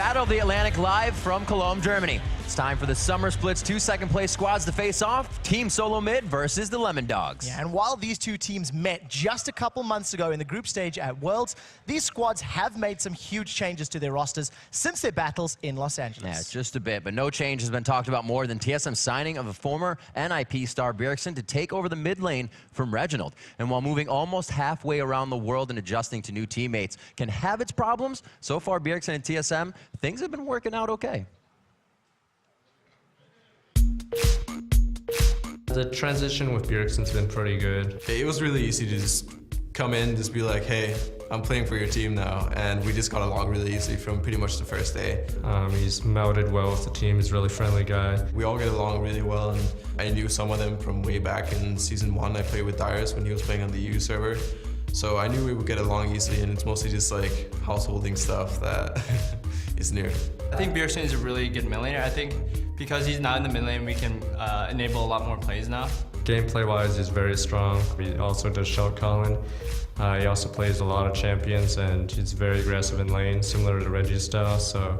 Battle of the Atlantic live from Cologne, Germany. It's time for the Summer Splits 2 second-place squads to face off. TeamSoloMid versus the Lemondogs. Yeah, and while these two teams met just a couple months ago in the group stage at Worlds, these squads have made some huge changes to their rosters since their battles in Los Angeles. Yeah, just a bit, but no change has been talked about more than TSM's signing of a former NIP star Bjergsen to take over the mid lane from Reginald. And while moving almost halfway around the world and adjusting to new teammates can have its problems, so far Bjergsen and TSM, things have been working out okay. The transition with Bjergsen's been pretty good. It was really easy to just come in, just be like, hey, I'm playing for your team now. And we just got along really easily from pretty much the first day. He's melded well with the team. He's a really friendly guy. We all get along really well, and I knew some of them from way back in Season 1. I played with Darius when he was playing on the EU server. So I knew we would get along easily, and it's mostly just like householding stuff that is new. I think Bjergsen is a really good mid laner. I think because he's not in the mid lane, we can enable a lot more plays now. Gameplay-wise, he's very strong. He also does shot calling. He also plays a lot of champions, and he's very aggressive in lane, similar to Reggie's style. So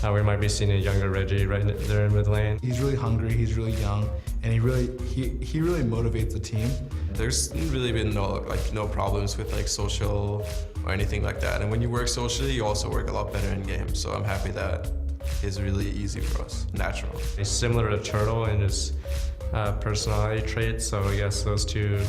we might be seeing a younger Reggie right there in mid lane. He's really hungry. He's really young, and he really motivates the team. There's really been no problems with like social or anything like that. And when you work socially, you also work a lot better in game. So I'm happy that it's really easy for us, natural. He's similar to Turtle in his personality traits, so I guess those two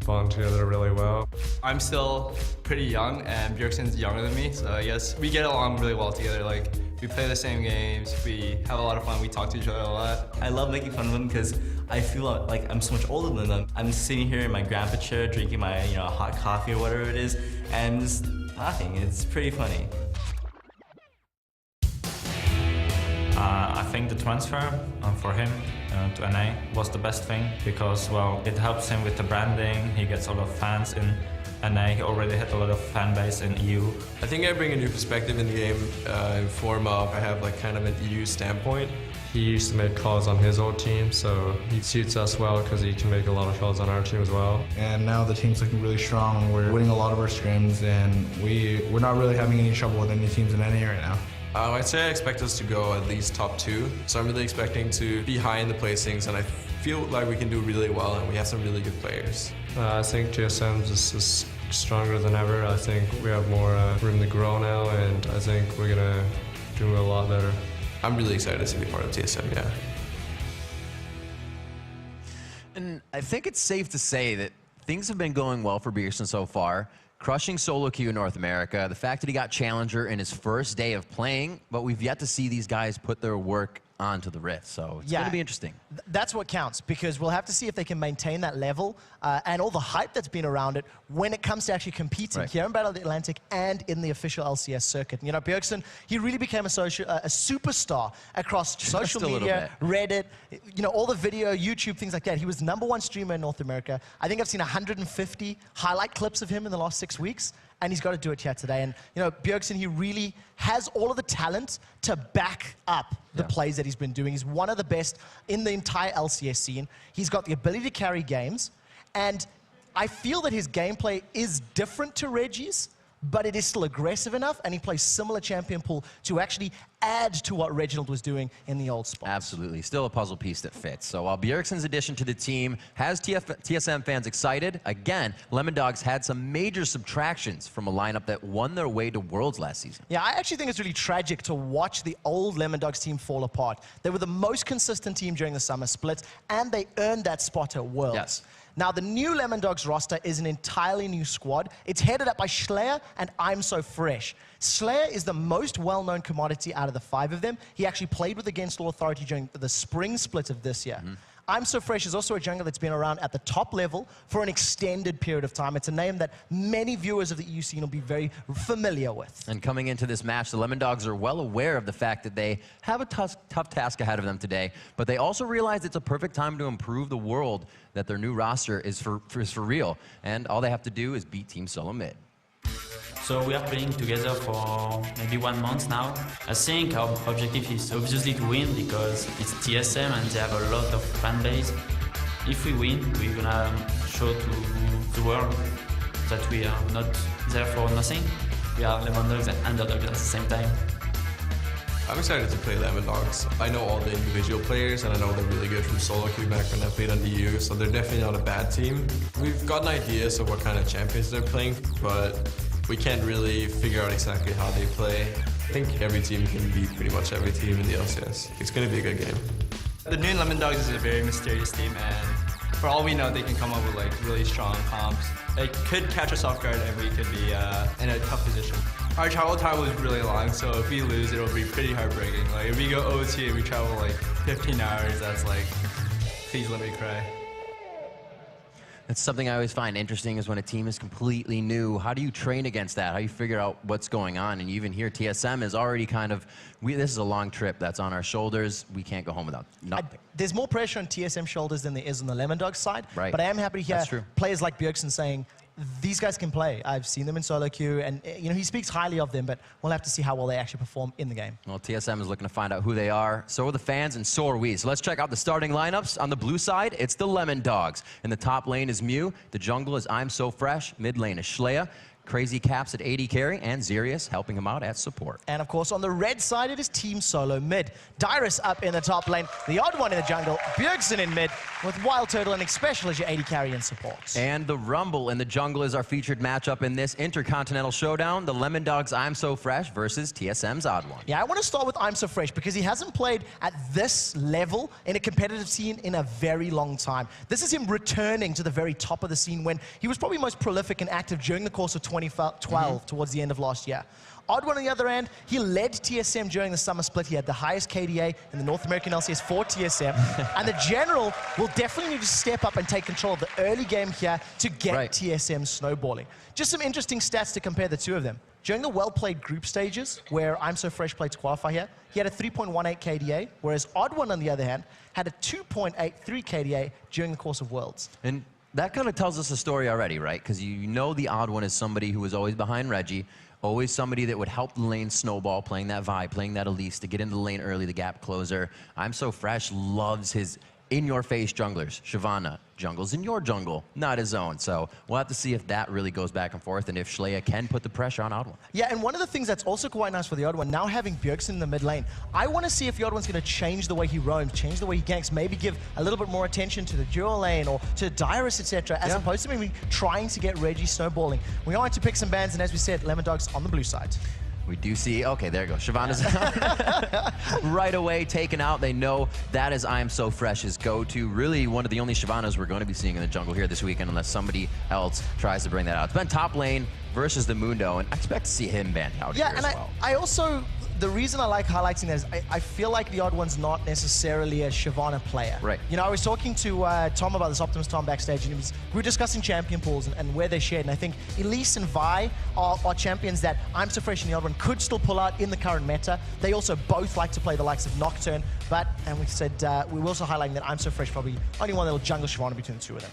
bond together really well. I'm still pretty young, and Bjergsen's younger than me, so I guess we get along really well together. Like, we play the same games, we have a lot of fun, we talk to each other a lot. I love making fun of them because I feel like I'm so much older than them. I'm sitting here in my grandpa chair drinking my hot coffee or whatever it is, and just laughing. It's pretty funny. I think the transfer for him to NA was the best thing because, well, it helps him with the branding. He gets a lot of fans in NA. He already had a lot of fan base in EU. I think I bring a new perspective in the game in form of I have like kind of an EU standpoint. He used to make calls on his old team, so he suits us well because he can make a lot of calls on our team as well. And now the team's looking really strong. We're winning a lot of our scrims, and we're not really having any trouble with any teams in NA right now. I'd say I expect us to go at least top 2. So I'm really expecting to be high in the placings, and I feel like we can do really well, and we have some really good players. I think TSM is stronger than ever. I think we have more room to grow now, and I think we're gonna do a lot better. I'm really excited to be part of TSM, yeah. And I think it's safe to say that things have been going well for Bjergsen so far. Crushing solo queue in North America, the fact that he got Challenger in his first day of playing, but we've yet to see these guys put their work onto the Rift, so it's going to be interesting. That's what counts, because we'll have to see if they can maintain that level and all the hype that's been around it when it comes to actually competing here in Battle of the Atlantic and in the official LCS circuit. You know, Bjergsen, he really became a superstar across social media, Reddit, you know, all the video, YouTube, things like that. He was the #1 streamer in North America. I think I've seen 150 highlight clips of him in the last 6 weeks. And he's got to do it here today. And, you know, Bjergsen, he really has all of the talent to back up the plays that he's been doing. He's one of the best in the entire LCS scene. He's got the ability to carry games. And I feel that his gameplay is different to Reggie's, but it is still aggressive enough, and he plays similar champion pool to actually add to what Reginald was doing in the old spot. Absolutely. Still a puzzle piece that fits. So while Bjergsen's addition to the team has TSM fans excited, again, Lemondogs had some major subtractions from a lineup that won their way to Worlds last season. Yeah, I actually think it's really tragic to watch the old Lemondogs team fall apart. They were the most consistent team during the summer splits, and they earned that spot at Worlds. Yes. Now, the new Lemondogs roster is an entirely new squad. It's headed up by Slayer and I'm So Fresh. Slayer is the most well-known commodity out of the 5 of them. He actually played with Against All Authority during the spring split of this year. I'm So Fresh is also a jungler that's been around at the top level for an extended period of time. It's a name that many viewers of the EU scene will be very familiar with. And coming into this match, the Lemondogs are well aware of the fact that they have a tough task ahead of them today, but they also realize it's a perfect time to improve the world that their new roster is for real. And all they have to do is beat TeamSoloMid. So we are playing together for maybe 1 month now. I think our objective is obviously to win because it's TSM and they have a lot of fan base. If we win, we're gonna show to the world that we are not there for nothing. We are Lemondogs and underdogs at the same time. I'm excited to play Lemondogs. I know all the individual players, and I know they're really good from solo queue back when I played on the EU, so they're definitely not a bad team. We've gotten ideas of what kind of champions they're playing, but we can't really figure out exactly how they play. I think every team can beat pretty much every team in the LCS. It's going to be a good game. The new Lemondogs is a very mysterious team, and for all we know, they can come up with like really strong comps. They could catch us off guard, and we could be in a tough position. Our travel time was really long, so if we lose, it'll be pretty heartbreaking. Like if we go OT and we travel like 15 hours, that's like, please let me cry. That's something I always find interesting is when a team is completely new. How do you train against that? How do you figure out what's going on? And you even hear TSM is already kind of, this is a long trip that's on our shoulders. We can't go home without nothing. There's more pressure on TSM shoulders than there is on the Lemondogs side. Right. But I am happy to hear players like Bjergsen saying, these guys can play. I've seen them in solo queue, and he speaks highly of them, but we'll have to see how well they actually perform in the game. Well, TSM is looking to find out who they are. So are the fans, and so are we. So let's check out the starting lineups. On the blue side, it's the Lemondogs. In the top lane is Mew. The jungle is I'm So Fresh. Mid lane is Schlea. Crazy Caps at AD carry, and Xerius helping him out at support. And of course, on the red side, it is TeamSoloMid. Dyrus up in the top lane, the odd one in the jungle, Bjergsen in mid, with Wild Turtle and Special as your AD carry and support. And the Rumble in the jungle is our featured matchup in this Intercontinental Showdown, the Lemondogs I'm So Fresh versus TSM's Odd One. Yeah, I want to start with I'm So Fresh because he hasn't played at this level in a competitive scene in a very long time. This is him returning to the very top of the scene when he was probably most prolific and active during the course of 2012 towards the end of last year. Odd One on the other end, he led TSM during the summer split. He had the highest KDA in the North American LCS for TSM. And the general will definitely need to step up and take control of the early game here to get TSM snowballing. Just some interesting stats to compare the two of them. During the well-played group stages, where I'm So Fresh played to qualify here, he had a 3.18 KDA, whereas Odd One, on the other hand, had a 2.83 KDA during the course of Worlds. And that kind of tells us a story already, right? Because you know the Odd One is somebody who was always behind Reggie, always somebody that would help the lane snowball, playing that Vi, playing that Elise to get into the lane early, the gap closer. I'm So Fresh loves his in-your-face junglers. Shyvana, jungles in your jungle, not his own. So we'll have to see if that really goes back and forth and if Schlea can put the pressure on Odd One. Yeah, and one of the things that's also quite nice for the Odd One, now having Bjergsen in the mid lane, I want to see if the Odd One's going to change the way he roams, change the way he ganks, maybe give a little bit more attention to the dual lane or to Dyrus, etc., as opposed to maybe trying to get Reggie snowballing. We're going to pick some bans, and as we said, Lemondogs on the blue side. We do see, okay, there you go. Shyvana's right away taken out. They know that is I'm So Fresh's go-to. Really one of the only Shyvanas we're going to be seeing in the jungle here this weekend unless somebody else tries to bring that out. It's been top lane versus the Mundo, and I expect to see him banned out here as well. I also, the reason I like highlighting that is I feel like the Odd One's not necessarily a Shyvana player. Right. You know, I was talking to Tom about this, Optimus Tom, backstage, and we were discussing champion pools and where they're shared, and I think Elise and Vi are champions that I'm So Fresh and the Odd One could still pull out in the current meta. They also both like to play the likes of Nocturne, but, and we said, we were also highlighting that I'm So Fresh probably only one that will jungle Shyvana between the two of them.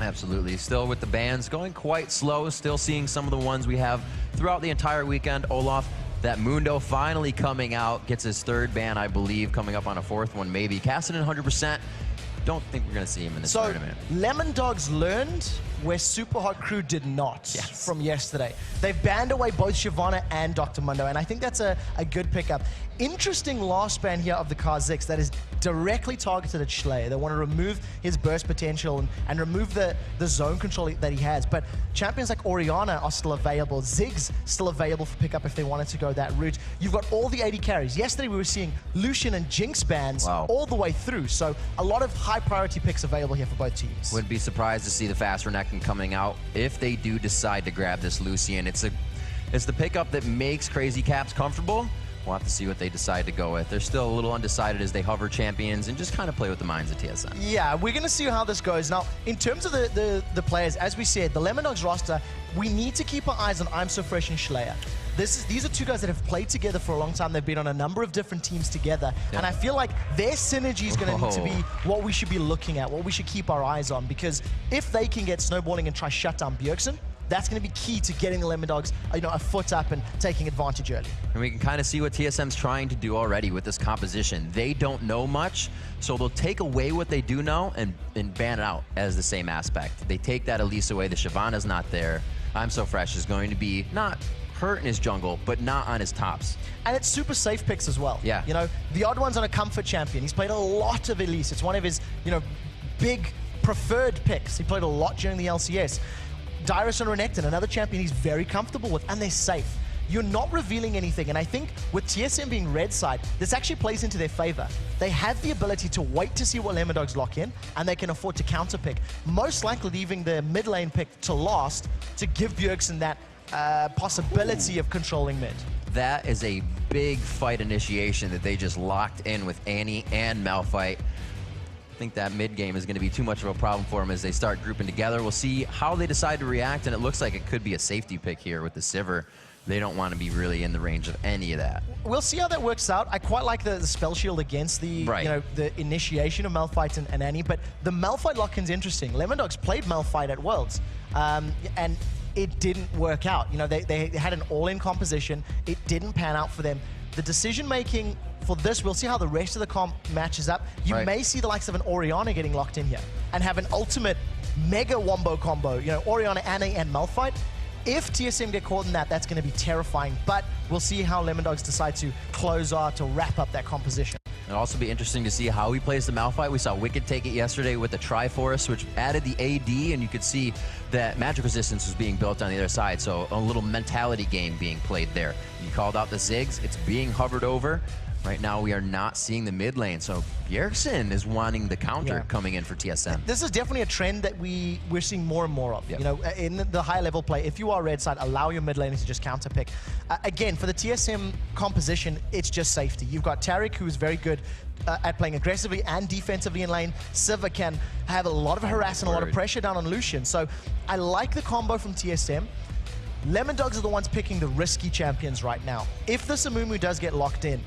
Absolutely. Still with the bans, going quite slow. Still seeing some of the ones we have throughout the entire weekend. Olaf, that Mundo finally coming out, gets his third ban, I believe, coming up on a fourth one maybe. Casting in 100%. Don't think we're going to see him in this tournament. Lemondogs learned where Super Hot Crew did not from yesterday. They've banned away both Shyvana and Dr. Mundo, and I think that's a good pickup. Interesting last ban here of the Kha'Zix that is directly targeted at Schlea. They want to remove his burst potential and remove the zone control that he has. But champions like Orianna are still available. Ziggs still available for pickup if they wanted to go that route. You've got all the AD carries. Yesterday we were seeing Lucian and Jinx bans all the way through. So a lot of high priority picks available here for both teams. Wouldn't be surprised to see the fast Renekton coming out if they do decide to grab this Lucian. It's the pickup that makes Crazy Caps comfortable. We'll have to see what they decide to go with. They're still a little undecided as they hover champions and just kind of play with the minds of TSM. Yeah, we're going to see how this goes. Now, in terms of the players, as we said, the Lemondogs roster, we need to keep our eyes on I'm So Fresh and Schlea. These are two guys that have played together for a long time. They've been on a number of different teams together. And I feel like their synergy is going to need to be what we should be looking at, what we should keep our eyes on. Because if they can get snowballing and try shut down Bjergsen, that's going to be key to getting the Lemondogs, a foot up and taking advantage early. And we can kind of see what TSM's trying to do already with this composition. They don't know much, so they'll take away what they do know and ban it out as the same aspect. They take that Elise away, the Shyvana's not there. I'm So Fresh is going to be not hurt in his jungle, but not on his tops. And it's super safe picks as well. Yeah. You know, the odd one's on a comfort champion. He's played a lot of Elise. It's one of his, you know, big preferred picks. He played a lot during the LCS. Dyrus and Renekton, another champion he's very comfortable with, and they're safe. You're not revealing anything, and I think with TSM being red side, this actually plays into their favor. They have the ability to wait to see what Lemondogs lock in, and they can afford to counter pick. Most likely leaving the mid lane pick to last to give Bjergsen that possibility of controlling mid. That is a big fight initiation that they just locked in with Annie and Malphite. I think that mid game is going to be too much of a problem for them as they start grouping together. We'll see how they decide to react, and it looks like it could be a safety pick here with the Sivir. They don't want to be really in the range of any of that. We'll see how that works out. I quite like the spell shield against the you know, the initiation of Malphite and Annie, but the Malphite lock-in's interesting. Lemondogs played Malphite at Worlds, and it didn't work out. You know, they had an all-in composition. It didn't pan out for them. The decision-making for this, we'll see how the rest of the comp matches up. You may see the likes of an Orianna getting locked in here and have an ultimate mega wombo combo. You know, Orianna, Annie, and Malphite. If TSM get caught in that, that's going to be terrifying. But we'll see how Lemondogs decide to close out, to wrap up that composition. It'll also be interesting to see how he plays the Malphite. We saw Wicked take it yesterday with the Triforce, which added the AD, and you could see that magic resistance was being built on the other side. So a little mentality game being played there. You called out the Ziggs. It's being hovered over. Right now, we are not seeing the mid lane, so Bjergsen is wanting the counter coming in for TSM. This is definitely a trend that we're seeing more and more of. You know, in the higher level play, if you are red side, allow your mid laners to just counter pick. Again, for the TSM composition, it's just safety. You've got Taric, who's very good at playing aggressively and defensively in lane. Sivir can have a lot of harass and a lot of pressure down on Lucian. So I like the combo from TSM. Lemondogs are the ones picking the risky champions right now. If the Amumu does get locked in,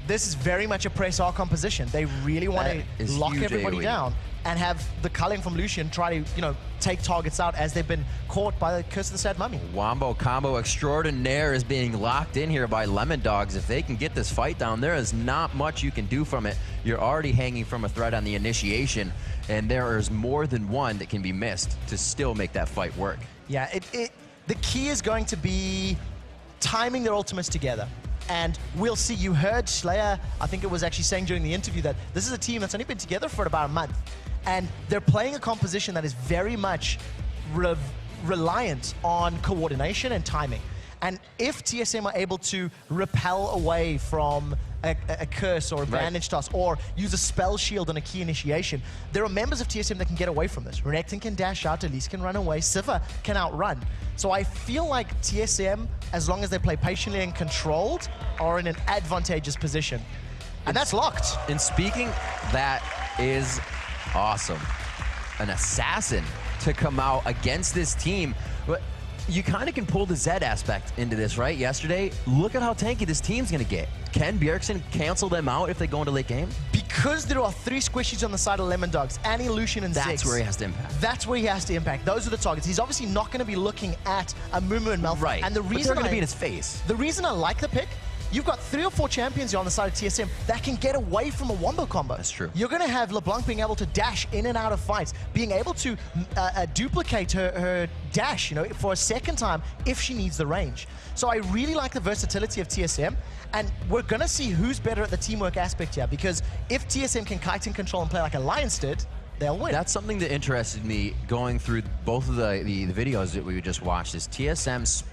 this is very much a press R composition. They really want to lock everybody down and have the culling from Lucian try to, you know, take targets out as they've been caught by the Curse of the Sad Mummy. Wombo combo extraordinaire is being locked in here by Lemondogs. If they can get this fight down, there is not much you can do from it. You're already hanging from a thread on the initiation, and there is more than one that can be missed to still make that fight work. Yeah, the key is going to be timing their ultimates together. And we'll see. You heard Slayer, I think it was actually saying during the interview that this is a team that's only been together for about a month. And they're playing a composition that is very much reliant on coordination and timing. And if TSM are able to repel away from a curse or a bandage toss or use a spell shield on a key initiation, there are members of TSM that can get away from this. Renekton can dash out, Elise can run away, Sivir can outrun. So I feel like TSM, as long as they play patiently and controlled, are in an advantageous position. And that's locked. And speaking, that is awesome. An assassin to come out against this team. But you kind of can pull the Zed aspect into this, right? Yesterday, look at how tanky this team's going to get. Can Bjergsen cancel them out if they go into late game? Because there are 3 squishies on the side of Lemondogs, Annie, Lucian, and Ziggs. That's where he has to impact. That's where he has to impact. Those are the targets. He's obviously not going to be looking at Amumu and Malphite. Right, and the reason but they're going to be in his face. The reason I like the pick, you've got 3 or 4 champions here on the side of TSM that can get away from a wombo combo. That's true. You're going to have LeBlanc being able to dash in and out of fights, being able to duplicate her dash, you know, for a second time if she needs the range. So I really like the versatility of TSM, and we're going to see who's better at the teamwork aspect here, because if TSM can kite and control and play like Alliance did, they'll win. That's something that interested me going through both of the videos that we just watched. Is TSM's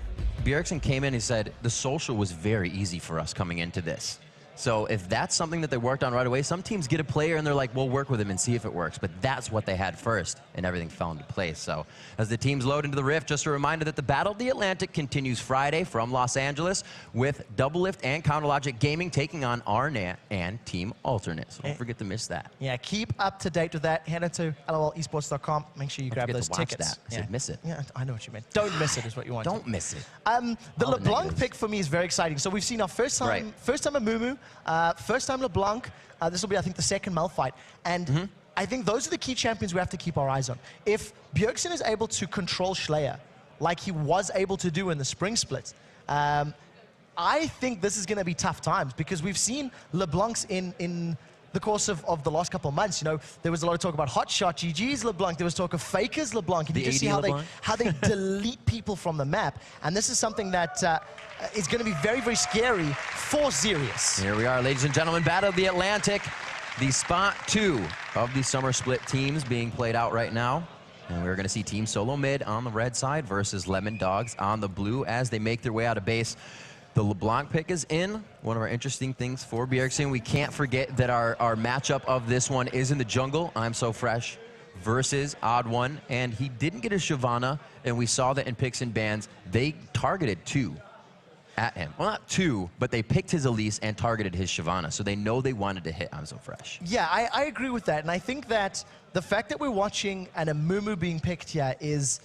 Bjergsen came in and said, the social was very easy for us coming into this. So if that's something that they worked on right away, some teams get a player and they're like, we'll work with him and see if it works. But that's what they had first, and everything fell into place. So as the teams load into the Rift, just a reminder that the Battle of the Atlantic continues Friday from Los Angeles with Doublelift and Counterlogic Gaming taking on Arnat and Team Alternate. So don't forget to miss that. Yeah, keep up to date with that. Head to lolesports.com. Make sure you grab those tickets. I said miss it. Yeah, I know what you meant. Don't miss it is what you want. Don't miss it. The LeBlanc pick for me is very exciting. So we've seen our first time Amumu, first time LeBlanc. This will be, I think, the second Malphite. And I think those are the key champions we have to keep our eyes on. If Bjergsen is able to control Slayer like he was able to do in the spring split, I think this is going to be tough times, because we've seen LeBlancs in the course of the last couple of months. You know, there was a lot of talk about hot shot, GG's LeBlanc. There was talk of fakers LeBlanc. And you just see how they delete people from the map. And this is something that is going to be very, very scary for Sirius. Here we are, ladies and gentlemen, Battle of the Atlantic. The spot 2 of the summer split teams being played out right now. And we're going to see TeamSoloMid on the red side versus Lemondogs on the blue as they make their way out of base. The LeBlanc pick is in. One of our interesting things for Bjergsen. We can't forget that our matchup of this one is in the jungle. I'm So Fresh versus Odd One. And he didn't get a Shyvana, and we saw that in picks and bans. They targeted 2 at him. Well, not 2, but they picked his Elise and targeted his Shyvana. So they know they wanted to hit I'm So Fresh. Yeah, I agree with that. And I think that the fact that we're watching an Amumu being picked here is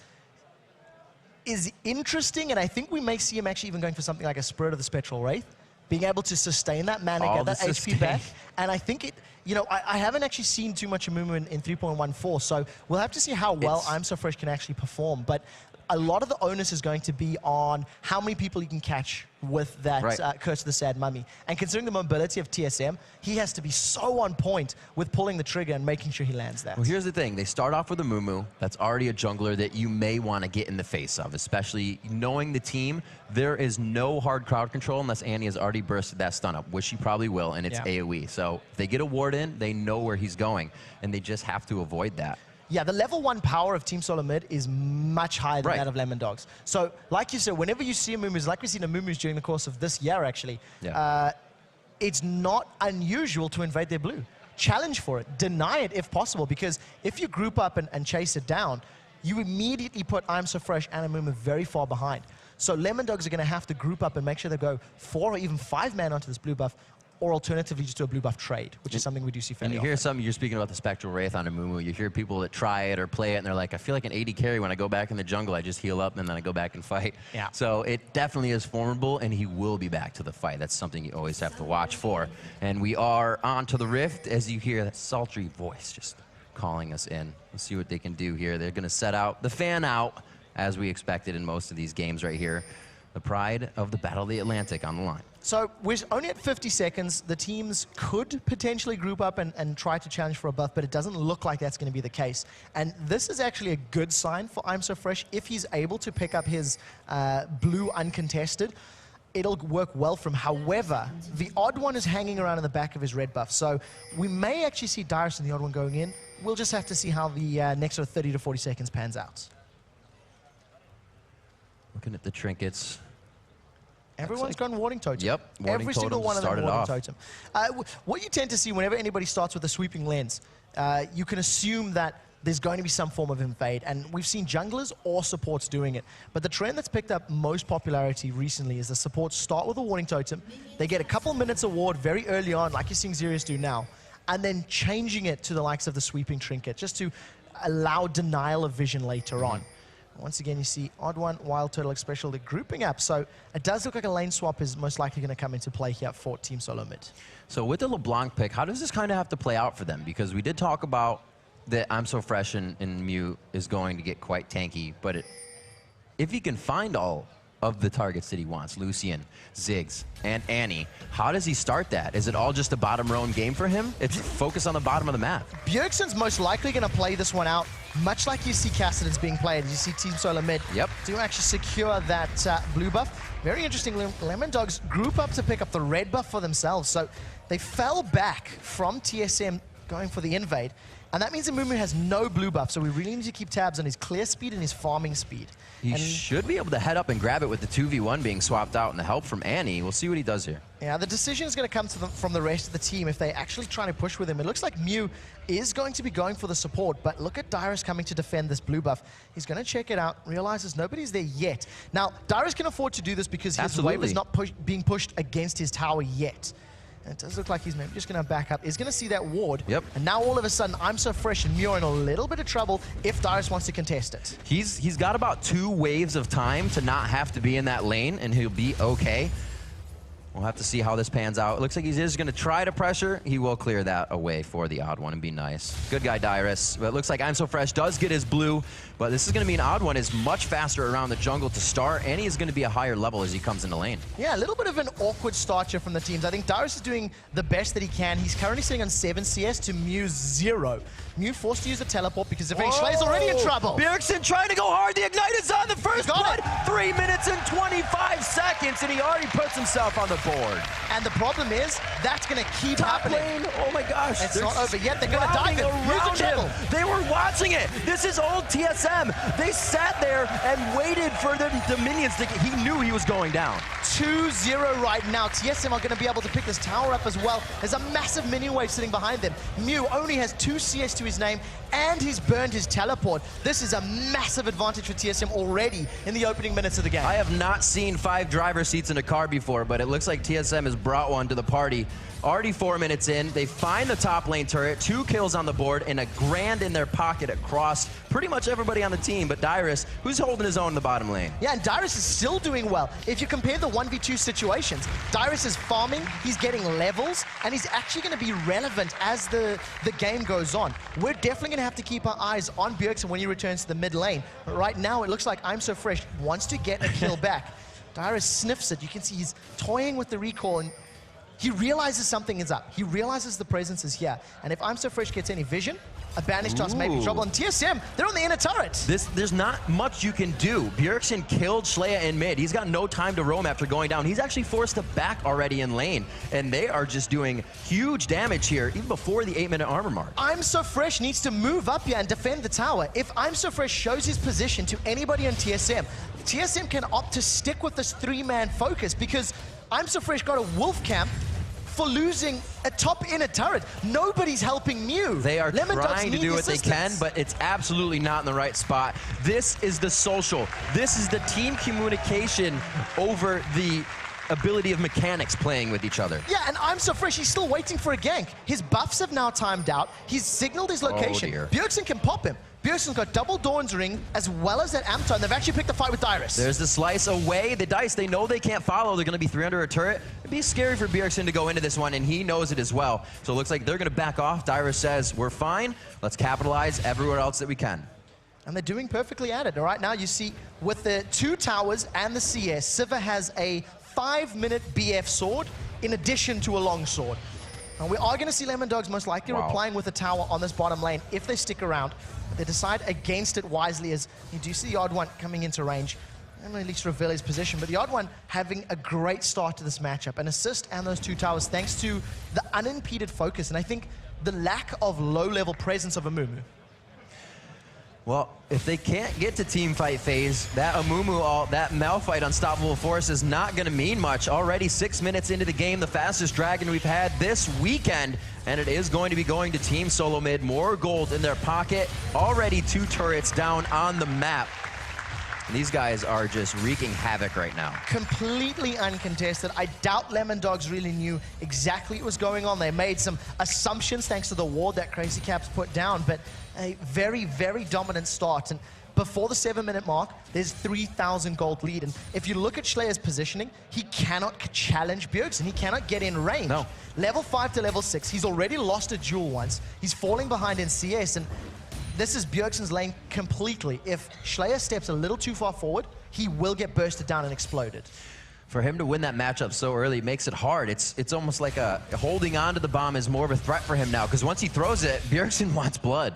interesting, and I think we may see him actually even going for something like a Spirit of the Spectral Wraith, being able to sustain that mana, get that HP back. And I think it, you know, I haven't actually seen too much Amumu in 3.14, so we'll have to see how well I'm So Fresh can actually perform. But a lot of the onus is going to be on how many people you can catch with that Curse of the Sad Mummy. And considering the mobility of TSM, he has to be so on point with pulling the trigger and making sure he lands that. Well, here's the thing. They start off with a Mumu that's already a jungler that you may want to get in the face of, especially knowing the team. There is no hard crowd control unless Annie has already bursted that stun up, which she probably will, and it's AoE. So if they get a ward in, they know where he's going, and they just have to avoid that. Yeah, the level 1 power of TeamSoloMid is much higher than that of Lemondogs. So, like you said, whenever you see Amumus, like we've seen Amumus during the course of this year, actually, it's not unusual to invade their blue. Challenge for it. Deny it if possible, because if you group up and chase it down, you immediately put I'm So Fresh and Amumu very far behind. So Lemondogs are going to have to group up and make sure they go 4 or even 5 man onto this blue buff, or alternatively just do a blue buff trade, which is something we do see fairly often. And you hear something, you're speaking about the Spectral Wraith on Amumu, you hear people that try it or play it, and they're like, I feel like an AD carry when I go back in the jungle. I just heal up, and then I go back and fight. Yeah. So it definitely is formidable, and he will be back to the fight. That's something you always have to watch for. And we are on to the Rift, as you hear that sultry voice just calling us in. Let's see what they can do here. They're going to set out the fan out, as we expected in most of these games right here. The pride of the Battle of the Atlantic on the line. So we're only at 50 seconds. The teams could potentially group up and try to challenge for a buff, but it doesn't look like that's going to be the case. And this is actually a good sign for I'm So Fresh. If he's able to pick up his blue uncontested, it'll work well for him. However, the Odd One is hanging around in the back of his red buff. So we may actually see Dyrus and the Odd One going in. We'll just have to see how the next sort of 30 to 40 seconds pans out. Looking at the trinkets. Everyone's gone Warding Totem. Yep, Warding Every single one of them Warding Totem. What you tend to see whenever anybody starts with a sweeping lens, you can assume that there's going to be some form of invade, and we've seen junglers or supports doing it. But the trend that's picked up most popularity recently is the supports start with a Warding Totem, they get a couple minutes of ward very early on, like you're seeing Sirius do now, and then changing it to the likes of the sweeping trinket, just to allow denial of vision later on. Once again, you see Odd One, Wild Turtle, Special, they're grouping up. So it does look like a lane swap is most likely going to come into play here for TeamSoloMid. So with the LeBlanc pick, how does this kind of have to play out for them? Because we did talk about that I'm So Fresh and Mew is going to get quite tanky, but if he can find all of the targets that he wants, Lucian, Ziggs, and Annie, how does he start that? Is it all just a bottom row game for him? It's focus on the bottom of the map. Bjergsen's most likely going to play this one out, much like you see Kassadin's being played. You see TeamSoloMid to actually secure that blue buff. Very interesting, Lemondogs group up to pick up the red buff for themselves. So they fell back from TSM going for the invade. And that means Amumu has no blue buff, so we really need to keep tabs on his clear speed and his farming speed. He should be able to head up and grab it with the 2v1 being swapped out and the help from Annie. We'll see what he does here. Yeah, the decision is going to come to from the rest of the team if they actually try to push with him. It looks like Mew is going to be going for the support, but look at Dyrus coming to defend this blue buff. He's going to check it out, realizes nobody's there yet. Now, Dyrus can afford to do this because his wave is not being pushed against his tower yet. It does look like he's maybe just going to back up. He's going to see that ward. And now all of a sudden, I'm So Fresh and Mew are in a little bit of trouble if Dyrus wants to contest it. He's got about 2 waves of time to not have to be in that lane, and he'll be okay. We'll have to see how this pans out. It looks like he is going to try to pressure. He will clear that away for the odd one and be nice. Good guy, Dyrus. But it looks like I'm So Fresh does get his blue, but this is going to be an odd one. Is much faster around the jungle to start, and he is going to be a higher level as he comes into lane. Yeah, a little bit of an awkward start here from the teams. I think Dyrus is doing the best that he can. He's currently sitting on 7 CS to Mew's 0. Mew forced to use a teleport because if Schleier's already in trouble. Bjergsen trying to go hard. The Ignite is on the first blood. 3 minutes and 25 seconds, and he already puts himself on the board. And the problem is, that's going to keep happening. Lane. Oh my gosh. It's not over yet. They're going to dive around him. They were watching it. This is old TSM. They sat there and waited for the minions to get, he knew he was going down. 2-0 right now. TSM are going to be able to pick this tower up as well. There's a massive minion wave sitting behind them. Mew only has 2 CS to his name, and he's burned his teleport. This is a massive advantage for TSM already in the opening minutes of the game. I have not seen 5 driver seats in a car before, but it looks like TSM has brought one to the party. Already 4 minutes in, they find the top lane turret, 2 kills on the board, and a grand in their pocket across pretty much everybody on the team, but Dyrus, who's holding his own in the bottom lane. Yeah, and Dyrus is still doing well. If you compare the 1v2 situations, Dyrus is farming, he's getting levels, and he's actually going to be relevant as the game goes on. We're definitely going to have to keep our eyes on Bjergsen when he returns to the mid lane. But right now, it looks like I'm So Fresh wants to get a kill back. Dyrus sniffs it. You can see he's toying with the recall, and he realizes something is up. He realizes the presence is here. And if I'm So Fresh gets any vision, a banish toss may be trouble. And TSM, they're on the inner turret. There's not much you can do. Bjergsen killed Schleier in mid. He's got no time to roam after going down. He's actually forced to back already in lane. And they are just doing huge damage here, even before the 8-minute armor mark. I'm So Fresh needs to move up here and defend the tower. If I'm So Fresh shows his position to anybody on TSM, TSM can opt to stick with this 3-man focus because I'm So Fresh got a wolf camp for losing a top inner turret. Nobody's helping Mew. They are Lemondogs trying to do what they can, but it's absolutely not in the right spot. This is the social. This is the team communication over the ability of mechanics playing with each other. Yeah, and I'm So Fresh, he's still waiting for a gank. His buffs have now timed out. He's signaled his location. Bjergsen can pop him. Bjergsen's got double Dawn's Ring as well as that Amp and they've actually picked a fight with Dyrus. There's the slice away. The Dice, they know they can't follow. They're going to be 3 under a turret. It'd be scary for Bjergsen to go into this one, and he knows it as well. So it looks like they're going to back off. Dyrus says, we're fine. Let's capitalize everywhere else that we can. And they're doing perfectly at it. All right, now you see with the 2 towers and the CS, Sivir has a 5-minute BF sword in addition to a long sword. And we are going to see Lemondogs most likely replying with a tower on this bottom lane if they stick around. They decide against it wisely as you do see the Odd One coming into range. And at least reveal his position, but the Odd One having a great start to this matchup. An assist and those 2 towers thanks to the unimpeded focus. And I think the lack of low-level presence of Amumu. Well, if they can't get to team fight phase, that Amumu, that Malphite Unstoppable Force is not going to mean much. Already 6 minutes into the game, the fastest dragon we've had this weekend, and it is going to be going to TeamSoloMid. More gold in their pocket. Already 2 turrets down on the map. And these guys are just wreaking havoc right now. Completely uncontested. I doubt Lemondogs really knew exactly what was going on. They made some assumptions thanks to the ward that Crazy Caps put down, but a very, very dominant start. And before the 7-minute mark, there's 3,000 gold lead. And if you look at Schleier's positioning, he cannot challenge Bjergsen. He cannot get in range. No. Level 5 to level 6. He's already lost a duel once. He's falling behind in CS. And this is Bjergsen's lane completely. If Schleier steps a little too far forward, he will get bursted down and exploded. For him to win that matchup so early makes it hard. It's almost like holding on to the bomb is more of a threat for him now, because once he throws it, Bjergsen wants blood.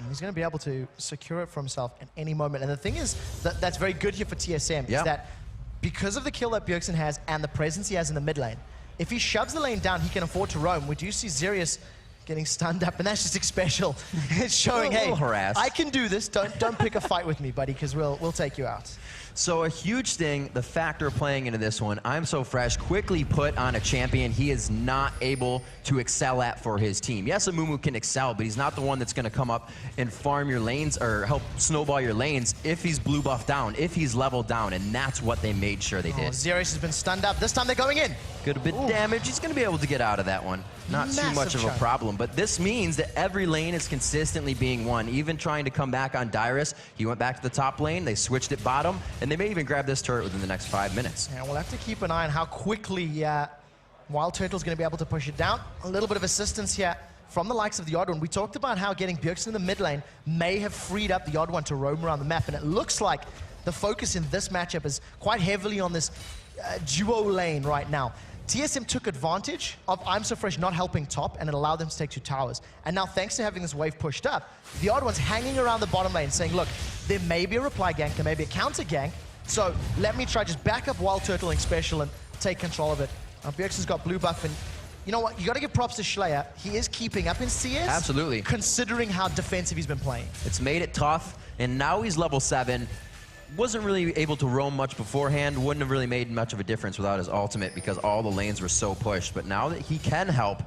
He's going to be able to secure it for himself at any moment. And the thing is, that's very good here for TSM, is that because of the kill that Bjergsen has and the presence he has in the mid lane, if he shoves the lane down, he can afford to roam. We do see Xerius getting stunned up, and that's just special. It's showing, hey, I can do this. Don't pick a fight with me, buddy, because we'll take you out. So a huge thing, the factor playing into this one, I'm So Fresh quickly put on a champion he is not able to excel at for his team. Yes, Amumu can excel, but he's not the one that's going to come up and farm your lanes or help snowball your lanes if he's blue buff down, if he's leveled down, and that's what they made sure they did. Xerius has been stunned up. This time they're going in. Good bit of damage. He's going to be able to get out of that one. Not too much of a problem, but this means that every lane is consistently being won. Even trying to come back on Dyrus, he went back to the top lane, they switched it bottom, and they may even grab this turret within the next 5 minutes. Yeah, we'll have to keep an eye on how quickly Wild Turtle's going to be able to push it down. A little bit of assistance here from the likes of the Odd One. We talked about how getting Bjergsen in the mid lane may have freed up the Odd One to roam around the map, and it looks like the focus in this matchup is quite heavily on this duo lane right now. TSM took advantage of I'm So Fresh not helping top, and it allowed them to take 2 towers. And now, thanks to having this wave pushed up, the Odd One's hanging around the bottom lane saying, look, there may be a reply gank, there may be a counter gank, so let me try just back up Wild Turtle special and take control of it. Bjergsen's got blue buff, and you know what? You got to give props to Slayer. He is keeping up in CS. Absolutely. Considering how defensive he's been playing. It's made it tough, and now he's level 7. Wasn't really able to roam much beforehand. Wouldn't have really made much of a difference without his ultimate because all the lanes were so pushed. But now that he can help,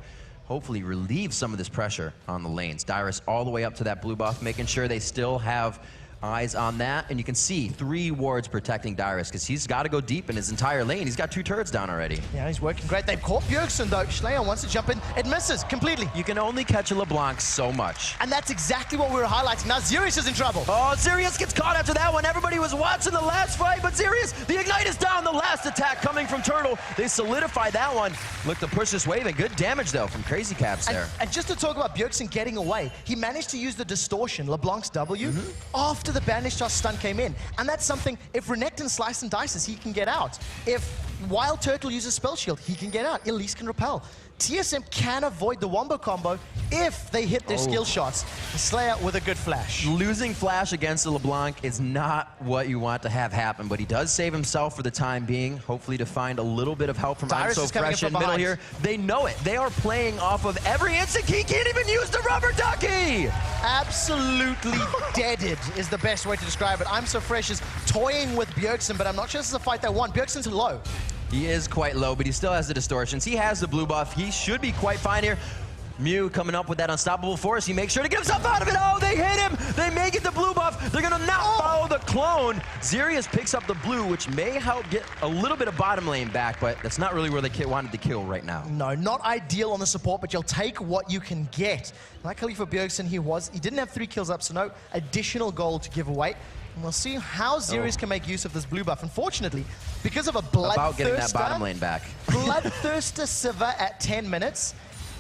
hopefully relieve some of this pressure on the lanes. Dyrus all the way up to that blue buff, making sure they still have eyes on that, and you can see 3 wards protecting Dyrus because he's got to go deep in his entire lane. He's got 2 turrets down already. Yeah, he's working great. They've caught Bjergsen though. Slayer wants to jump in. It misses completely. You can only catch a LeBlanc so much. And that's exactly what we were highlighting. Now Xerius is in trouble. Oh, Xerius gets caught after that one. Everybody was watching the last fight, but Xerius, the Ignite is down. The last attack coming from Turtle. They solidify that one. Look to push this wave, and good damage though from Crazy Caps there. And just to talk about Bjergsen getting away, he managed to use the distortion, LeBlanc's W, after the banish toss stun came in. And that's something, if Renekton slice and dices, he can get out. If Wild Turtle uses Spell Shield, he can get out. Elise can repel. TSM can avoid the Wombo combo if they hit their skill shots. Slayer with a good flash. Losing flash against the LeBlanc is not what you want to have happen, but he does save himself for the time being, hopefully to find a little bit of help from I'm So Fresh in middle here. They know it. They are playing off of every instant. He can't even use the rubber ducky. Absolutely deaded is the best way to describe it. I'm So Fresh is toying with Bjergsen, but I'm not sure this is a fight they want. Bjergsen's low. He is quite low, but he still has the distortions. He has the blue buff. He should be quite fine here. Mew coming up with that unstoppable force. He makes sure to get himself out of it. Oh, they hit him. They may get the blue buff. They're going to not follow the clone. Xerius picks up the blue, which may help get a little bit of bottom lane back, but that's not really where they wanted to kill right now. No, not ideal on the support, but you'll take what you can get. Luckily for Bjergsen, he didn't have 3 kills up, so no additional gold to give away. And we'll see how Xerius can make use of this blue buff. Unfortunately, because of a Bloodthirster... About getting that bottom lane back. Bloodthirster Sivir at 10 minutes.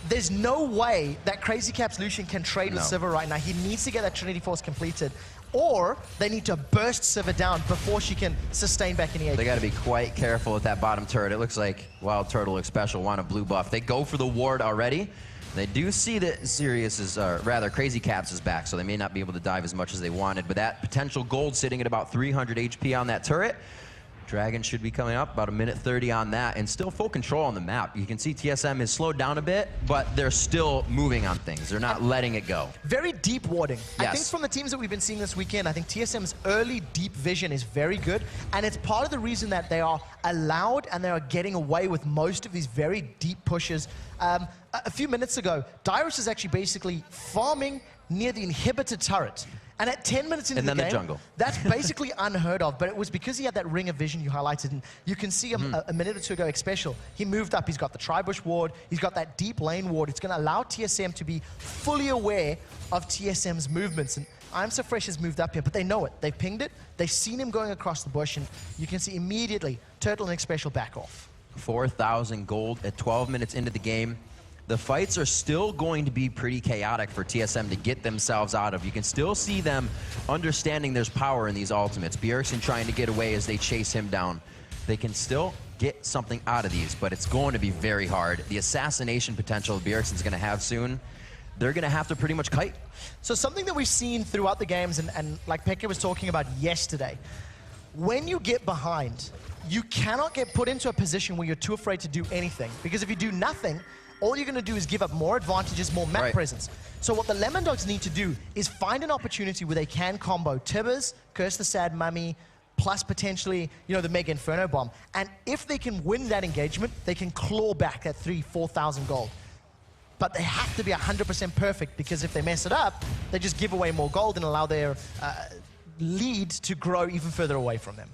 There's no way that Crazy Caps Lucian can trade with Sivir right now. He needs to get that Trinity Force completed. Or they need to burst Sivir down before she can sustain back any AP. They got to be quite careful with that bottom turret. It looks like Wild Turtle Special want a blue buff. They go for the ward already. They do see that Xerius is, rather Crazy Caps is back, so they may not be able to dive as much as they wanted, but that potential gold sitting at about 300 HP on that turret. Dragon should be coming up, about 1:30 on that, and still full control on the map. You can see TSM is slowed down a bit, but they're still moving on things. They're not letting it go. Very deep warding. Yes. I think from the teams that we've been seeing this weekend, I think TSM's early deep vision is very good, and it's part of the reason that they are allowed and they are getting away with most of these very deep pushes. A few minutes ago, Dyrus is actually basically farming near the inhibitor turret. And at 10 minutes into the game, jungle. That's basically unheard of, but it was because he had that ring of vision you highlighted. And you can see a minute or two ago, Special, he moved up, he's got the Tribush ward, he's got that deep lane ward. It's going to allow TSM to be fully aware of TSM's movements. And I'm So Fresh has moved up here, but they know it. They've pinged it, they've seen him going across the bush, and you can see immediately Turtle and Special back off. 4,000 gold at 12 minutes into the game. The fights are still going to be pretty chaotic for TSM to get themselves out of. You can still see them understanding there's power in these ultimates. Bjergsen trying to get away as they chase him down. They can still get something out of these, but it's going to be very hard. The assassination potential Bjergsen's going to have soon, they're going to have to pretty much kite. So something that we've seen throughout the games, and like Pekka was talking about yesterday, when you get behind, you cannot get put into a position where you're too afraid to do anything. Because if you do nothing, all you're going to do is give up more advantages, more map presence. So what the Lemondogs need to do is find an opportunity where they can combo Tibbers, Curse the Sad Mummy, plus potentially, you know, the Mega Inferno Bomb. And if they can win that engagement, they can claw back that 3,000-4,000 gold. But they have to be 100% perfect, because if they mess it up, they just give away more gold and allow their lead to grow even further away from them.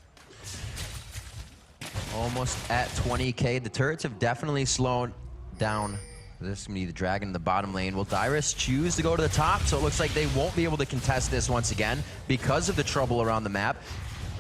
Almost at 20K. The turrets have definitely slowed down. This is going to be the Dragon in the bottom lane. Will Dyrus choose to go to the top? So it looks like they won't be able to contest this once again because of the trouble around the map.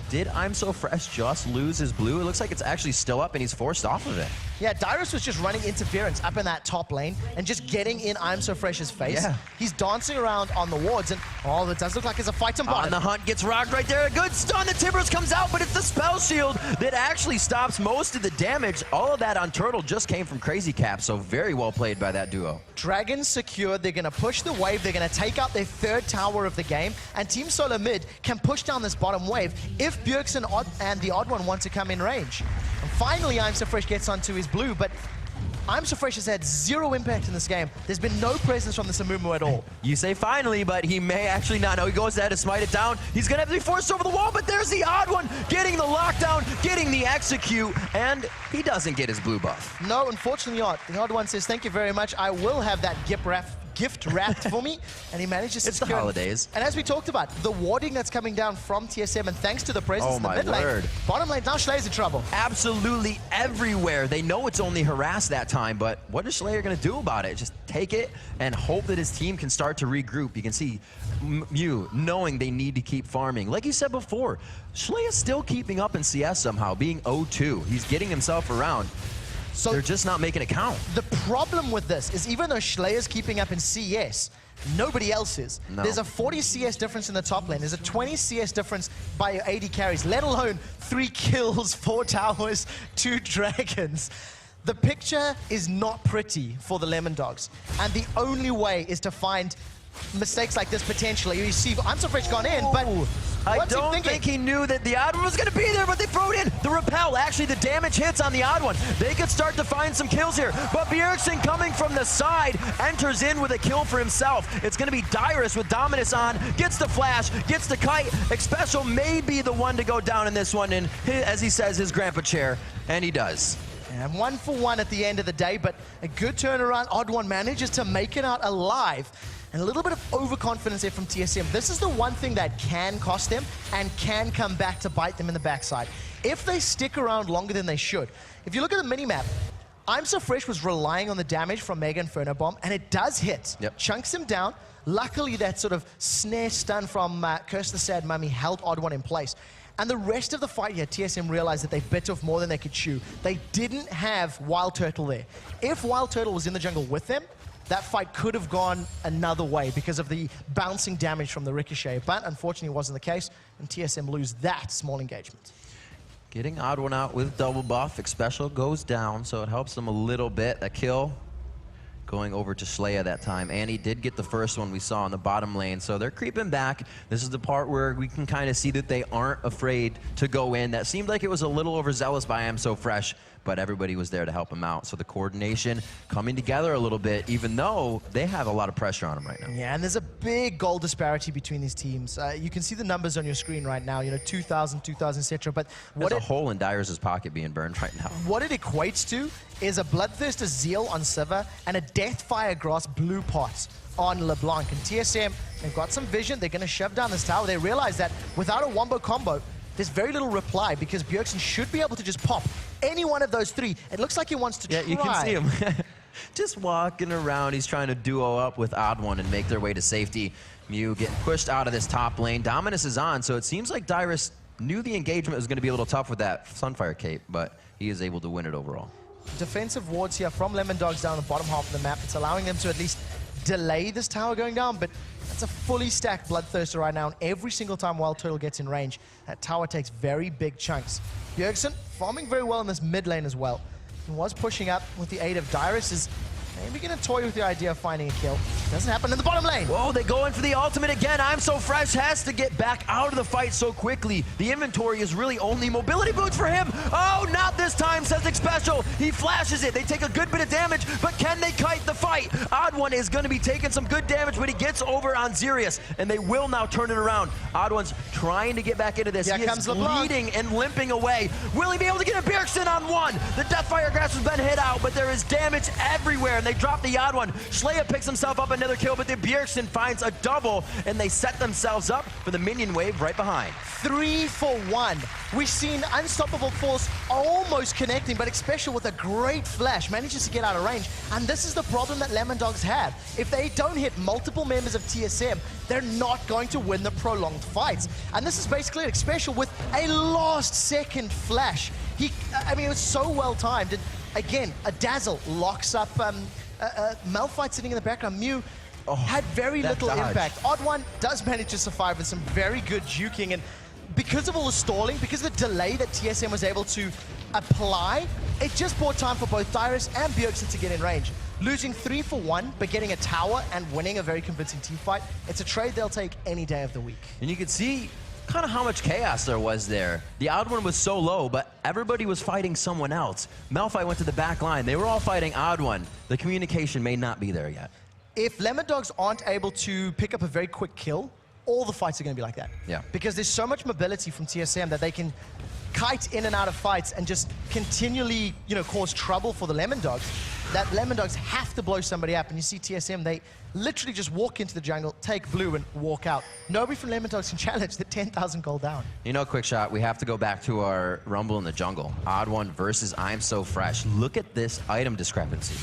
Did I'm So Fresh just lose his blue? It looks like it's actually still up and he's forced off of it. Yeah, Dyrus was just running interference up in that top lane and just getting in I'm So Fresh's face. Yeah. He's dancing around on the wards, and oh, it does look like there's a fight on bottom. On the hunt, gets rocked right there. A good stun. The Timbers comes out, but it's the spell shield that actually stops most of the damage. All of that on Turtle just came from Crazy Cap, so very well played by that duo. Dragon's secured. They're going to push the wave. They're going to take out their third tower of the game, and TeamSoloMid can push down this bottom wave if Bjergsen and the Odd One want to come in range. And finally, I'm So Fresh gets onto his blue, but I'm So Fresh has had zero impact in this game. There's been no presence from the Samumu at all. You say finally, but he may actually not know. He goes ahead to smite it down. He's going to have to be forced over the wall, but there's the Odd One getting the lockdown, getting the execute, and he doesn't get his blue buff. No, unfortunately not. The Odd One says, thank you very much. I will have that gift wrapped for me, and he manages to It's the secure it. holidays. And as we talked about, the warding that's coming down from TSM, and thanks to the presence in the mid lane, bottom lane, now Schleier's in trouble. Absolutely everywhere. They know it's only harass that time, but what is Schleier going to do about it? Just take it and hope that his team can start to regroup. You can see Mew knowing they need to keep farming. Like you said before, Schleier's still keeping up in CS somehow, being 0-2. He's getting himself around. So they're just not making it count. The problem with this is even though Schleier's keeping up in CS, nobody else is. No. There's a 40 CS difference in the top lane. There's a 20 CS difference by your AD carries, let alone 3 kills, 4 towers, 2 dragons. The picture is not pretty for the Lemondogs, and the only way is to find mistakes like this potentially. You see, I'm So Fresh gone in, but I what's don't he think he knew that the Odd One was going to be there, but they throw it in. The repel, actually the damage hits on the Odd One. They could start to find some kills here, but Bjergsen coming from the side enters in with a kill for himself. It's going to be Dyrus with Dominus on, gets the flash, gets the kite. Xpecial may be the one to go down in this one, and as he says, his grandpa chair, and he does. And 1 for 1 at the end of the day, but a good turnaround. Odd One manages to make it out alive. And a little bit of overconfidence there from TSM. This is the one thing that can cost them and can come back to bite them in the backside. If they stick around longer than they should. If you look at the minimap, I'm So Fresh was relying on the damage from Mega Inferno Bomb, and it does hit. Yep. Chunks him down. Luckily, that sort of snare stun from Curse the Sad Mummy held Odd One in place. And the rest of the fight here, TSM realized that they bit off more than they could chew. They didn't have Wild Turtle there. If Wild Turtle was in the jungle with them, that fight could have gone another way because of the bouncing damage from the ricochet. But unfortunately, it wasn't the case, and TSM lose that small engagement. Getting Odd One out with double buff. Xpecial goes down, so it helps them a little bit. A kill going over to Schleier that time, and he did get the first one we saw in the bottom lane, so they're creeping back. This is the part where we can kind of see that they aren't afraid to go in. That seemed like it was a little overzealous by I'm So Fresh, but everybody was there to help him out. So the coordination coming together a little bit, even though they have a lot of pressure on them right now. Yeah, and there's a big goal disparity between these teams. You can see the numbers on your screen right now, you know, 2,000, 2,000, etc. But There's a hole in Dyrus' pocket being burned right now. What it equates to is a Bloodthirster Zeal on Sivir and a Deathfire Grass Blue Pot on LeBlanc. And TSM, they've got some vision. They're going to shove down this tower. They realize that without a wombo combo, there's very little reply because Bjergsen should be able to just pop any one of those 3. It looks like he wants to try. Yeah, you can see him. Just walking around. He's trying to duo up with Odd One and make their way to safety. Mew getting pushed out of this top lane. Dominus is on, so it seems like Dyrus knew the engagement was going to be a little tough with that Sunfire cape, but he is able to win it overall. Defensive wards here from Lemondogs down the bottom half of the map. It's allowing them to at least delay this tower going down, but that's a fully stacked Bloodthirster right now, and every single time Wild Turtle gets in range, that tower takes very big chunks. Bjergsen farming very well in this mid lane as well. He was pushing up with the aid of Dyrus, is maybe going to toy with the idea of finding a kill. Doesn't happen in the bottom lane. Whoa, they go in for the ultimate again. I'm So Fresh has to get back out of the fight so quickly. The inventory is really only mobility boots for him. Oh, not this time, says Xpecial. He flashes it. They take a good bit of damage, but can they kite the fight? Odd Odd1 is going to be taking some good damage, but he gets over on Xerius, and they will now turn it around. Odd1's trying to get back into this. Here He comes is LeBlanc. bleeding and limping away. Will he be able to get a Bjergsen on one? The Deathfire Grasp has been hit out, but there is damage everywhere, and they drop the Odd1. Schleya picks himself up another kill, but the Bjergsen finds a double, and they set themselves up for the minion wave right behind. 3 for 1. We've seen Unstoppable Force almost connecting, but Xpecial with a great flash manages to get out of range. And this is the problem that Lemondogs have. If they don't hit multiple members of TSM, they're not going to win the prolonged fights. And this is basically Xpecial with a last-second flash. I mean, it was so well timed. And again, a Dazzle locks up Malphite sitting in the background. Mew had very little impact. Odd1 does manage to survive with some very good juking, and because of all the stalling, because of the delay that TSM was able to apply, it just bought time for both Dyrus and Bjergsen to get in range. Losing 3 for 1, but getting a tower and winning a very convincing team fight, it's a trade they'll take any day of the week. And you can see kind of how much chaos there was there. The Odd1 was so low, but everybody was fighting someone else. Malphite went to the back line. They were all fighting Odd1. The communication may not be there yet. If Lemondogs aren't able to pick up a very quick kill, all the fights are going to be like that. Yeah. Because there's so much mobility from TSM that they can kite in and out of fights and just continually, cause trouble for the Lemondogs, that Lemondogs have to blow somebody up. And you see TSM, they literally just walk into the jungle, take blue, and walk out. Nobody from Lemondogs can challenge the 10,000 gold down. Quick shot, we have to go back to our Rumble in the Jungle. Odd1 versus I'm So Fresh. Look at this item discrepancy.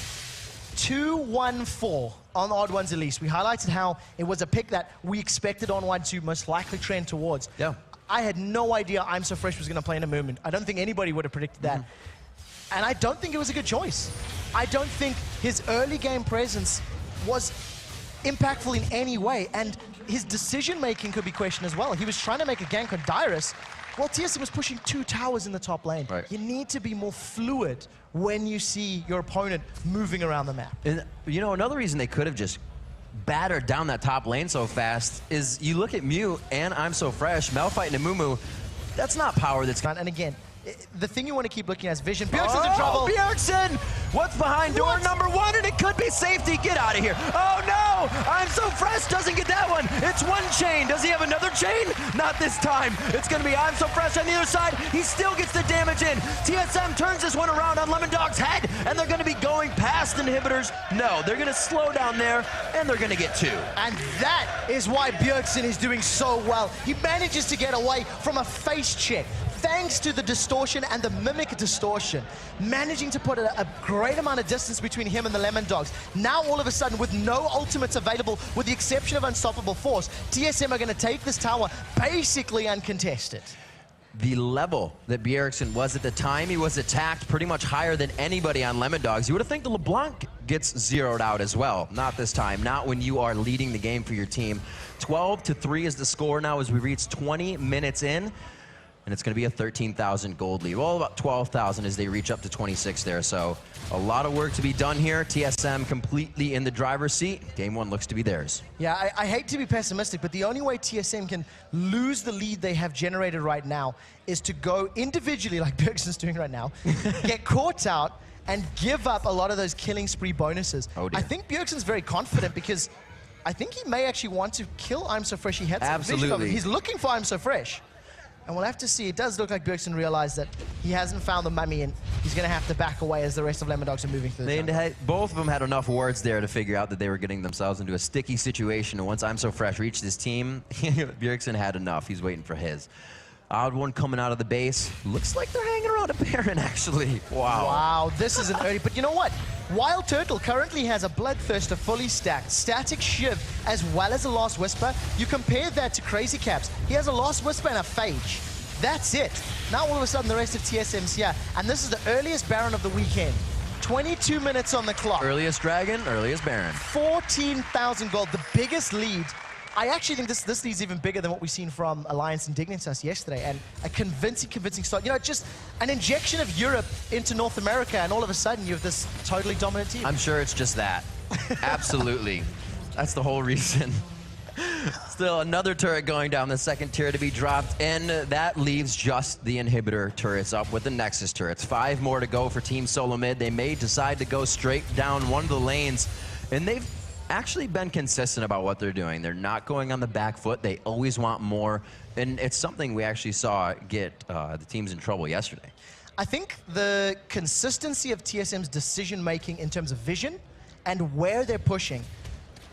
2-1-4 on Odd1's Elise. We highlighted how it was a pick that we expected On1 to most likely trend towards. Yeah. I had no idea I'm So Fresh was going to play in a movement. I don't think anybody would have predicted that. And I don't think it was a good choice. I don't think his early game presence was impactful in any way, and his decision-making could be questioned as well. He was trying to make a gank on Dyrus, while TSM was pushing 2 towers in the top lane. Right. You need to be more fluid when you see your opponent moving around the map. And another reason they could have just battered down that top lane so fast is you look at Mew and I'm So Fresh, Malphite and Amumu, that's not power that's... And again, the thing you want to keep looking at is vision. Bjergsen's in trouble. Bjergsen! What's behind door number 1? And it could be safety. Get out of here. Oh no! I'm So Fresh doesn't get that one. It's one chain. Does he have another chain? Not this time. It's going to be I'm So Fresh on the other side. He still gets the damage in. TSM turns this one around on Lemondog's head, and they're going to be going past inhibitors. No, they're going to slow down there, and they're going to get 2. And that is why Bjergsen is doing so well. He manages to get away from a face check, thanks to the distortion and the mimic distortion, managing to put a great amount of distance between him and the Lemondogs. Now, all of a sudden, with no ultimates available, with the exception of Unstoppable Force, TSM are going to take this tower basically uncontested. The level that Bjergsen was at the time he was attacked, pretty much higher than anybody on Lemondogs. You would have think the LeBlanc gets zeroed out as well. Not this time, not when you are leading the game for your team. 12-3 is the score now as we reach 20 minutes in. And it's going to be a 13,000 gold lead. Well, about 12,000 as they reach up to 26 there. So a lot of work to be done here. TSM completely in the driver's seat. Game 1 looks to be theirs. Yeah, I hate to be pessimistic, but the only way TSM can lose the lead they have generated right now is to go individually, like Bjergsen's doing right now, get caught out, and give up a lot of those killing spree bonuses. Oh dear. I think Bjergsen's very confident because I think he may actually want to kill I'm So Fresh. He had some vision of him. He's looking for I'm So Fresh. And we'll have to see. It does look like Bjergsen realized that he hasn't found the mummy, and he's going to have to back away as the rest of Lemondogs are moving through the jungle. Both of them had enough words there to figure out that they were getting themselves into a sticky situation. And once I'm So Fresh reached his team, Bjergsen had enough. He's waiting for his. Odd1 coming out of the base. Looks like they're hanging around a Baron, actually. Wow. Wow, this is an early. But you know what? Wild Turtle currently has a Bloodthirster fully stacked, Static Shiv, as well as a Last Whisper. You compare that to Crazy Caps. He has a Last Whisper and a Phage. That's it. Now all of a sudden the rest of TSM's here. And this is the earliest Baron of the weekend. 22 minutes on the clock. Earliest Dragon, earliest Baron. 14,000 gold, the biggest lead. I actually think this lead's even bigger than what we've seen from Alliance and Dignitas yesterday, and a convincing start. Just an injection of Europe into North America, and all of a sudden you have this totally dominant team. I'm sure it's just that. Absolutely. That's the whole reason. Still another turret going down, the second tier to be dropped, and that leaves just the inhibitor turrets up with the Nexus turrets. 5 more to go for TeamSoloMid. They may decide to go straight down one of the lanes, and they've actually been consistent about what they're doing. They're not going on the back foot. They always want more. And it's something we actually saw get the teams in trouble yesterday. I think the consistency of TSM's decision-making in terms of vision and where they're pushing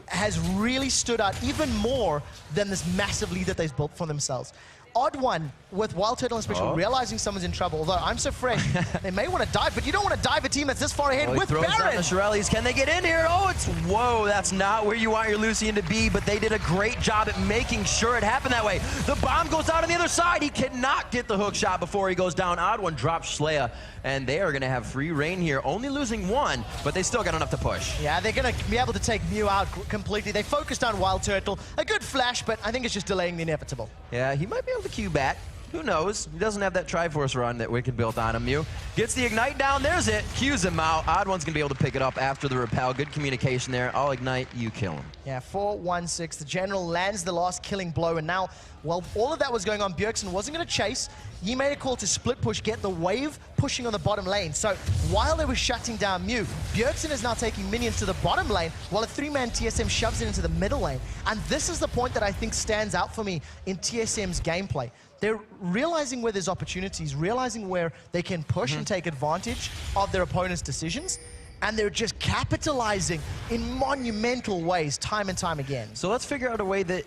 has really stood out even more than this massive lead that they've built for themselves. Odd one with Wild Turtle and Special realizing someone's in trouble. Although I'm so fresh, they may want to dive, but you don't want to dive a team that's this far ahead with Baron. The Shirelles. Can they get in here? Oh, it's whoa. That's not where you want your Lucian to be, but they did a great job at making sure it happened that way. The bomb goes out on the other side. He cannot get the hook shot before he goes down. Odd one drops Shlaya, and they are going to have free reign here, only losing one, but they still got enough to push. Yeah, they're going to be able to take Mew out completely. They focused on Wild Turtle. A good flash, but I think it's just delaying the inevitable. Yeah, he might be able to queue back. Who knows? He doesn't have that Triforce run that Wicked built on him. Mew gets the Ignite down. There's it. Q's him out. Odd one's going to be able to pick it up after the repel. Good communication there. I'll Ignite, you kill him. Yeah, 4-1-6. The General lands the last killing blow, and now, while all of that was going on, Bjergsen wasn't going to chase. He made a call to split push, get the wave pushing on the bottom lane. So while they were shutting down Mew, Bjergsen is now taking minions to the bottom lane, while a 3-man TSM shoves it into the middle lane. And this is the point that I think stands out for me in TSM's gameplay. They're realizing where there's opportunities, realizing where they can push and take advantage of their opponent's decisions, and they're just capitalizing in monumental ways time and time again. So let's figure out a way that,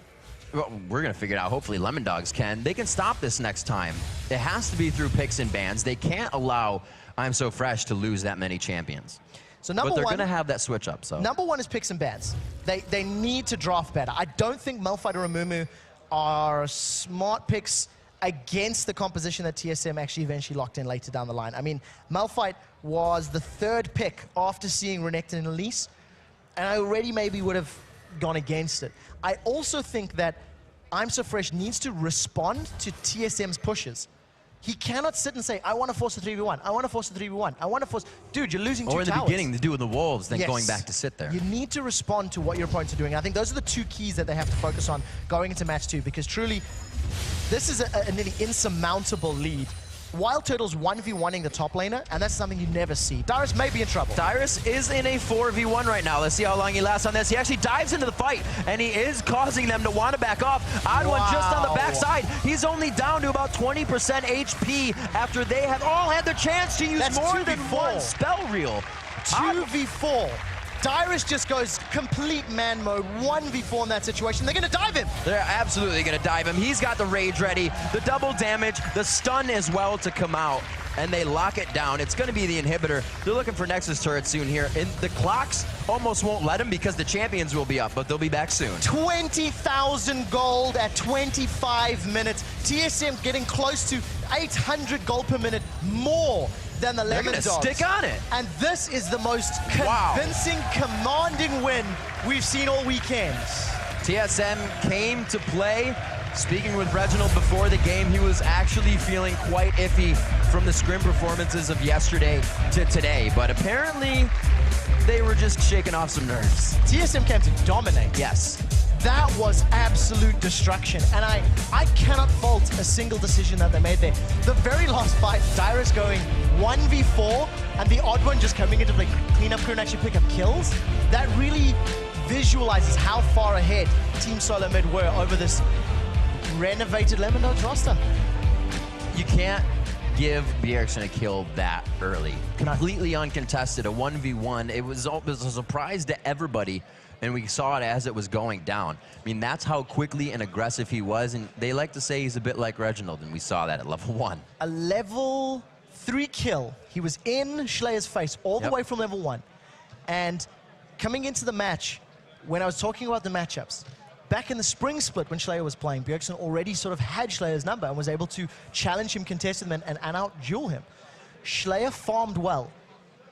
well, we're going to figure it out. Hopefully Lemondogs can. They can stop this next time. It has to be through picks and bans. They can't allow I'm So Fresh to lose that many champions. So but they're going to have that switch up. So number one is picks and bans. They need to draft better. I don't think Malphite or Amumu are smart picks against the composition that TSM actually eventually locked in later down the line. I mean, Malphite was the 3rd pick after seeing Renekton and Elise, and I already maybe would have gone against it. I also think that I'm So Fresh needs to respond to TSM's pushes. He cannot sit and say, I want to force a 3v1, I want to force a 3v1, I want to force... Dude, you're losing 2 towers. Or in the beginning, to do with the wolves, then going back to sit there. You need to respond to what your opponents are doing. I think those are the 2 keys that they have to focus on going into match 2, because truly, this is a nearly insurmountable lead. Wild Turtle's 1v1ing the top laner, and that's something you never see. Dyrus may be in trouble. Dyrus is in a 4v1 right now. Let's see how long he lasts on this. He actually dives into the fight, and he is causing them to want to back off. Odd one just on the backside. He's only down to about 20% HP after they have all had the chance to use more than 1 spell reel. 2v4. Dyrus just goes complete man mode, 1v4 in that situation. They're going to dive him. They're absolutely going to dive him. He's got the rage ready, the double damage, the stun as well to come out, and they lock it down. It's going to be the inhibitor. They're looking for Nexus turret soon here. And the clocks almost won't let him because the champions will be up, but they'll be back soon. 20,000 gold at 25 minutes. TSM getting close to 800 gold per minute more than the Lemondogs. They're going to stick on it. And this is the most convincing, commanding win we've seen all weekend. TSM came to play. Speaking with Reginald before the game, he was actually feeling quite iffy from the scrim performances of yesterday to today. But apparently, they were just shaking off some nerves. TSM came to dominate. Yes. That was absolute destruction, and I cannot fault a single decision that they made there. The very last fight, Dyrus going 1v4, and the odd one just coming in to like clean up crew and actually pick up kills. That really visualizes how far ahead TeamSoloMid were over this renovated Lemondogs roster. You can't give Bjergsen a kill that early. Completely uncontested, a 1v1. It was a surprise to everybody, and we saw it as it was going down. I mean, that's how quickly and aggressive he was, and they like to say he's a bit like Reginald, and we saw that at level 1. A level 3 kill. He was in Schlaya's face all the way from level 1. And coming into the match, when I was talking about the matchups, back in the spring split when Shlaya was playing, Bjergsen already sort of had Schlaya's number and was able to challenge him, contest him, and out-duel him. Shlaya farmed well,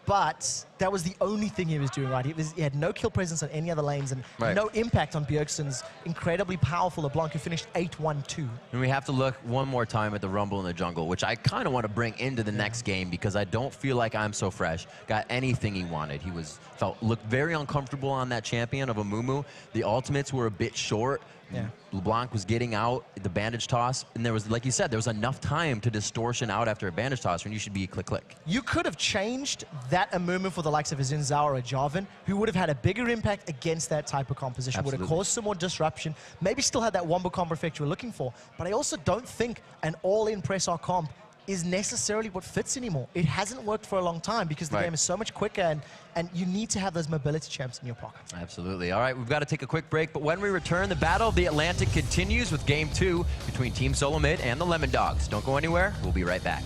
but that was the only thing he was doing right. He had no kill presence on any other lanes and no impact on Bjergsen's incredibly powerful LeBlanc, who finished 8-1-2. And we have to look one more time at the Rumble in the Jungle, which I kind of want to bring into the next game because I don't feel like I'm So Fresh got anything he wanted. He looked very uncomfortable on that champion of Amumu. The ultimates were a bit short. Yeah. LeBlanc was getting out the bandage toss, and there was, like you said, there was enough time to distortion out after a bandage toss when you should be click. You could have changed that a movement for the likes of a Zinzao or a Jarvan, who would have had a bigger impact against that type of composition, Absolutely. would have caused some more disruption, maybe still had that wombo combo effect you were looking for. But I also don't think an all-in press R comp is necessarily what fits anymore. It hasn't worked for a long time because the game is so much quicker, and you need to have those mobility champs in your pocket. Absolutely. All right, we've got to take a quick break, but when we return, the Battle of the Atlantic continues with Game 2 between Team SoloMid and the Lemondogs. Don't go anywhere. We'll be right back.